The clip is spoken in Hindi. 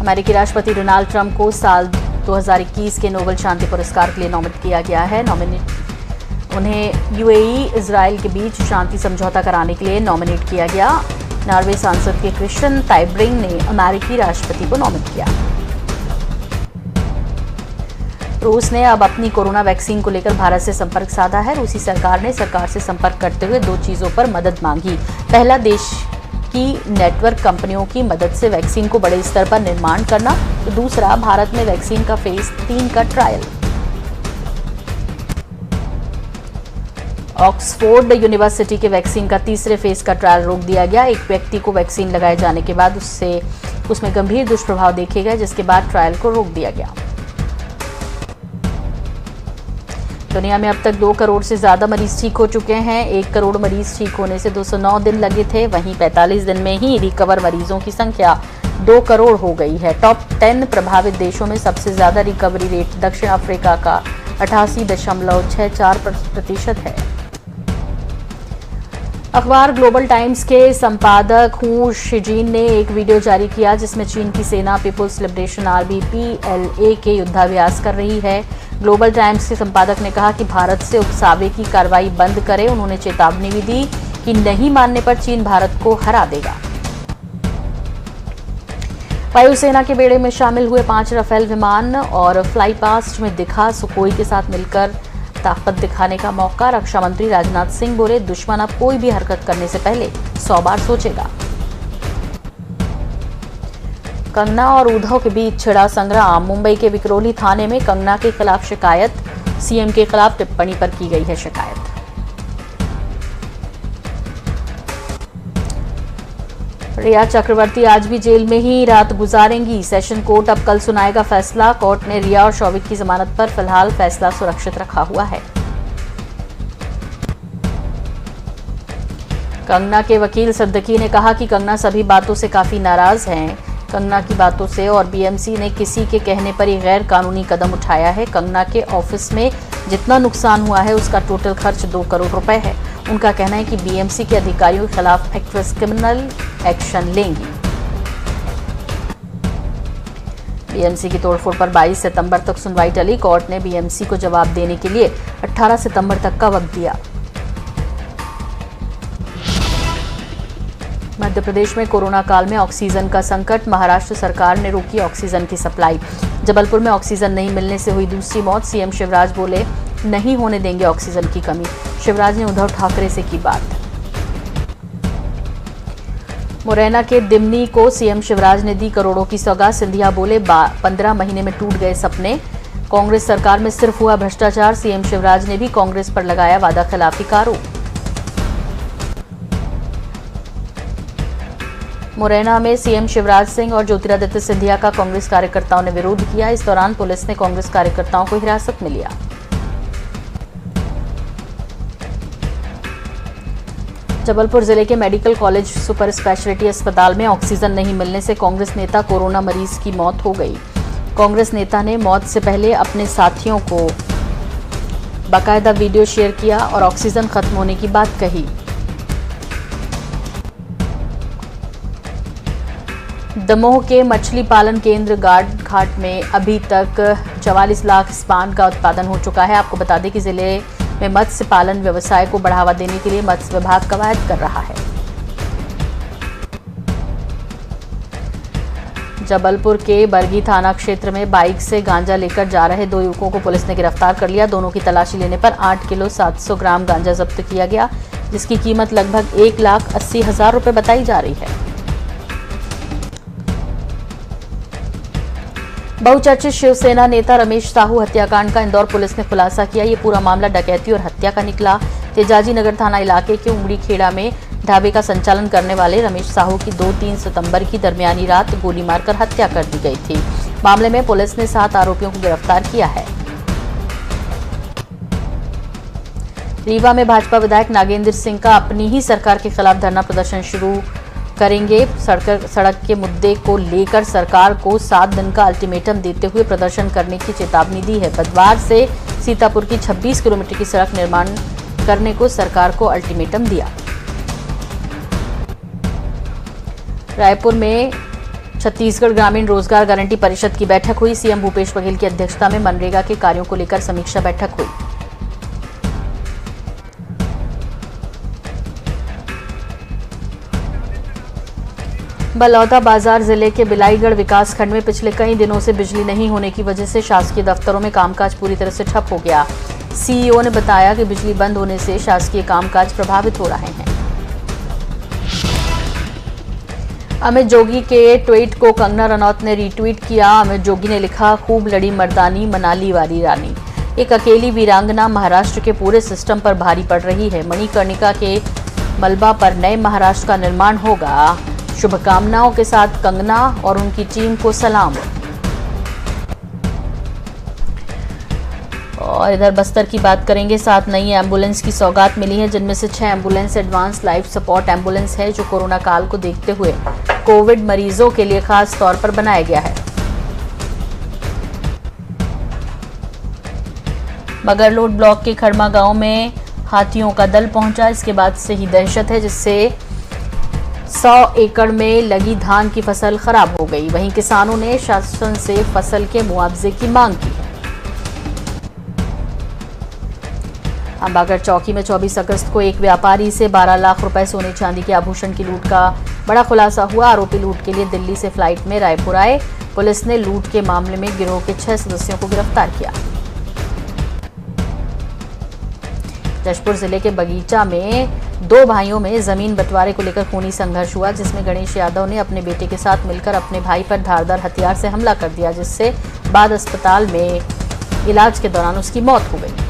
अमेरिकी राष्ट्रपति डोनाल्ड ट्रंप को साल 2021 के नोबेल शांति पुरस्कार के लिए नॉमिनेट किया गया है। उन्हें यूएई इजराइल के बीच शांति समझौता कराने के लिए नॉमिनेट किया गया। नॉर्वे सांसद के क्रिश्चियन टाइब्रिंग ने अमेरिकी राष्ट्रपति को नॉमिनेट किया। रूस ने अब अपनी कोरोना वैक्सीन को लेकर भारत से संपर्क साधा है। रूसी सरकार ने सरकार से संपर्क करते हुए 2 चीजों पर मदद मांगी। पहला, देश की नेटवर्क कंपनियों की मदद से वैक्सीन को बड़े स्तर पर निर्माण करना, तो दूसरा, भारत में वैक्सीन का फेज 3 का ट्रायल। ऑक्सफोर्ड यूनिवर्सिटी के वैक्सीन का तीसरे फेज का ट्रायल रोक दिया गया। एक व्यक्ति को वैक्सीन लगाए जाने के बाद उसमें गंभीर दुष्प्रभाव देखे गए, जिसके बाद ट्रायल को रोक दिया गया। दुनिया में अब तक 2 करोड़ से ज्यादा मरीज ठीक हो चुके हैं। 1 करोड़ मरीज ठीक होने से 209 दिन लगे थे। वहीं 45 दिन में ही रिकवर मरीजों की संख्या 2 करोड़ हो गई है। टॉप 10 प्रभावित देशों में सबसे ज्यादा रिकवरी रेट दक्षिण अफ्रीका का 88.64% है। अखबार ग्लोबल टाइम्स के संपादक हू शिजीन ने एक वीडियो जारी किया, जिसमें चीन की सेना पीपुल्स लिबरेशन आर्मी PLA के युद्धाभ्यास कर रही है। ग्लोबल टाइम्स के संपादक ने कहा कि भारत से उकसावे की कार्रवाई बंद करे। उन्होंने चेतावनी भी दी कि नहीं मानने पर चीन भारत को हरा देगा। वायुसेना के बेड़े में शामिल हुए 5 राफेल विमान और फ्लाई पास्ट में दिखा सुखोई के साथ मिलकर ताकत दिखाने का मौका। रक्षा मंत्री राजनाथ सिंह बोले, दुश्मन अब कोई भी हरकत करने से पहले 100 बार सोचेगा। कंगना और उद्धव के बीच छिड़ा संग्राम। मुंबई के विक्रोली थाने में कंगना के खिलाफ शिकायत, सीएम के खिलाफ टिप्पणी पर की गई है शिकायत। रिया चक्रवर्ती आज भी जेल में ही रात गुजारेंगी। सेशन कोर्ट अब कल सुनाएगा फैसला। कोर्ट ने रिया और शौविक की जमानत पर फिलहाल फैसला सुरक्षित रखा हुआ है। कंगना के वकील सिद्दीकी ने कहा कि कंगना सभी बातों से काफी नाराज हैं। कंगना की बातों से और बीएमसी ने किसी के कहने पर ही गैर कानूनी कदम उठाया है। कंगना के ऑफिस में जितना नुकसान हुआ है उसका टोटल खर्च 2 करोड़ रुपए है। उनका कहना है कि बीएमसी के अधिकारियों के खिलाफ एक्ट्रेस क्रिमिनल एक्शन लेंगी। बीएमसी की तोड़फोड़ पर 22 सितंबर तक सुनवाई टली। कोर्ट ने बीएमसी को जवाब देने के लिए 18 सितंबर तक का वक्त दिया। मध्य प्रदेश में कोरोना काल में ऑक्सीजन का संकट। महाराष्ट्र सरकार ने रोकी ऑक्सीजन की सप्लाई। जबलपुर में ऑक्सीजन नहीं मिलने से हुई दूसरी मौत। सीएम शिवराज बोले, नहीं होने देंगे ऑक्सीजन की कमी। शिवराज ने उद्धव ठाकरे से की बात। मुरैना के दिमनी को सीएम शिवराज ने दी करोड़ों की सौगात। सिंधिया बोले, 15 महीने में टूट गए सपने। कांग्रेस सरकार में सिर्फ हुआ भ्रष्टाचार। सीएम शिवराज ने भी कांग्रेस पर लगाया वादा खिलाफी का आरोप। मुरैना में सीएम शिवराज सिंह और ज्योतिरादित्य सिंधिया का कांग्रेस कार्यकर्ताओं ने विरोध किया। इस दौरान पुलिस ने कांग्रेस कार्यकर्ताओं को हिरासत में लिया। जबलपुर जिले के मेडिकल कॉलेज सुपर स्पेशलिटी अस्पताल में ऑक्सीजन नहीं मिलने से कांग्रेस नेता कोरोना मरीज की मौत हो गई। कांग्रेस नेता ने मौत से पहले अपने साथियों को बाकायदा वीडियो शेयर किया और ऑक्सीजन खत्म होने की बात कही। दमोह के मछली पालन केंद्र गाड घाट में अभी तक 44 लाख स्पान का उत्पादन हो चुका है। आपको बता दें कि जिले में मत्स्य पालन व्यवसाय को बढ़ावा देने के लिए मत्स्य विभाग कवायद कर रहा है। जबलपुर के बरगी थाना क्षेत्र में बाइक से गांजा लेकर जा रहे 2 युवकों को पुलिस ने गिरफ्तार कर लिया। दोनों की तलाशी लेने पर 8 किलो 700 ग्राम गांजा जब्त किया गया, जिसकी कीमत लगभग 1,80,000 रुपए बताई जा रही है। बहुचर्चित शिवसेना नेता रमेश साहू हत्याकांड का इंदौर पुलिस ने खुलासा किया। ये पूरा मामला डकैती और हत्या का निकला। तेजाजी नगर थाना इलाके के उंगड़ी खेड़ा में ढाबे का संचालन करने वाले रमेश साहू की 2-3 सितंबर की दरमियानी रात गोली मारकर हत्या कर दी गई थी। मामले में पुलिस ने 7 आरोपियों को गिरफ्तार किया है। रीवा में भाजपा विधायक नागेंद्र सिंह का अपनी ही सरकार के खिलाफ धरना प्रदर्शन शुरू करेंगे। सड़क के मुद्दे को लेकर सरकार को 7 दिन का अल्टीमेटम देते हुए प्रदर्शन करने की चेतावनी दी है। बुधवार से सीतापुर की 26 किलोमीटर की सड़क निर्माण करने को सरकार को अल्टीमेटम दिया। रायपुर में छत्तीसगढ़ ग्रामीण रोजगार गारंटी परिषद की बैठक हुई। सीएम भूपेश बघेल की अध्यक्षता में मनरेगा के कार्यों को लेकर समीक्षा बैठक हुई। बलौदाबाजार जिले के बिलाईगढ़ विकासखंड में पिछले कई दिनों से बिजली नहीं होने की वजह से शासकीय दफ्तरों में कामकाज पूरी तरह से ठप हो गया। सीईओ ने बताया कि बिजली बंद होने से शासकीय कामकाज प्रभावित हो रहे हैं। अमित जोगी के ट्वीट को कंगना रनौत ने रीट्वीट किया। अमित जोगी ने लिखा, खूब लड़ी मर्दानी मनाली वाली रानी। एक अकेली वीरांगना महाराष्ट्र के पूरे सिस्टम पर भारी पड़ रही है। मणिकर्णिका के मलबा पर नए महाराष्ट्र का निर्माण होगा। शुभकामनाओं के साथ कंगना और उनकी टीम को सलाम। और इधर बस्तर की बात करेंगे। 7 नई एम्बुलेंस की सौगात मिली है, जिनमें से 6 ambulance advance life support ambulance है, जो कोरोना काल को देखते हुए कोविड मरीजों के लिए खास तौर पर बनाया गया है। मगरलोड ब्लॉक के खड़मा गांव में हाथियों का दल पहुंचा। इसके बाद से ही दहशत है, जिससे 100 एकड़ में लगी धान की फसल खराब हो गई। वहीं किसानों ने शासन से फसल के मुआवजे की मांग की है। अंबागढ़ चौकी में 24 अगस्त को एक व्यापारी से 12 लाख रुपए सोने चांदी के आभूषण की लूट का बड़ा खुलासा हुआ। आरोपी लूट के लिए दिल्ली से फ्लाइट में रायपुर आए। पुलिस ने लूट के मामले में गिरोह के 6 सदस्यों को गिरफ्तार किया। जशपुर जिले के बगीचा में 2 भाइयों में जमीन बंटवारे को लेकर खूनी संघर्ष हुआ, जिसमें गणेश यादव ने अपने बेटे के साथ मिलकर अपने भाई पर धारदार हथियार से हमला कर दिया, जिससे बाद अस्पताल में इलाज के दौरान उसकी मौत हो गई।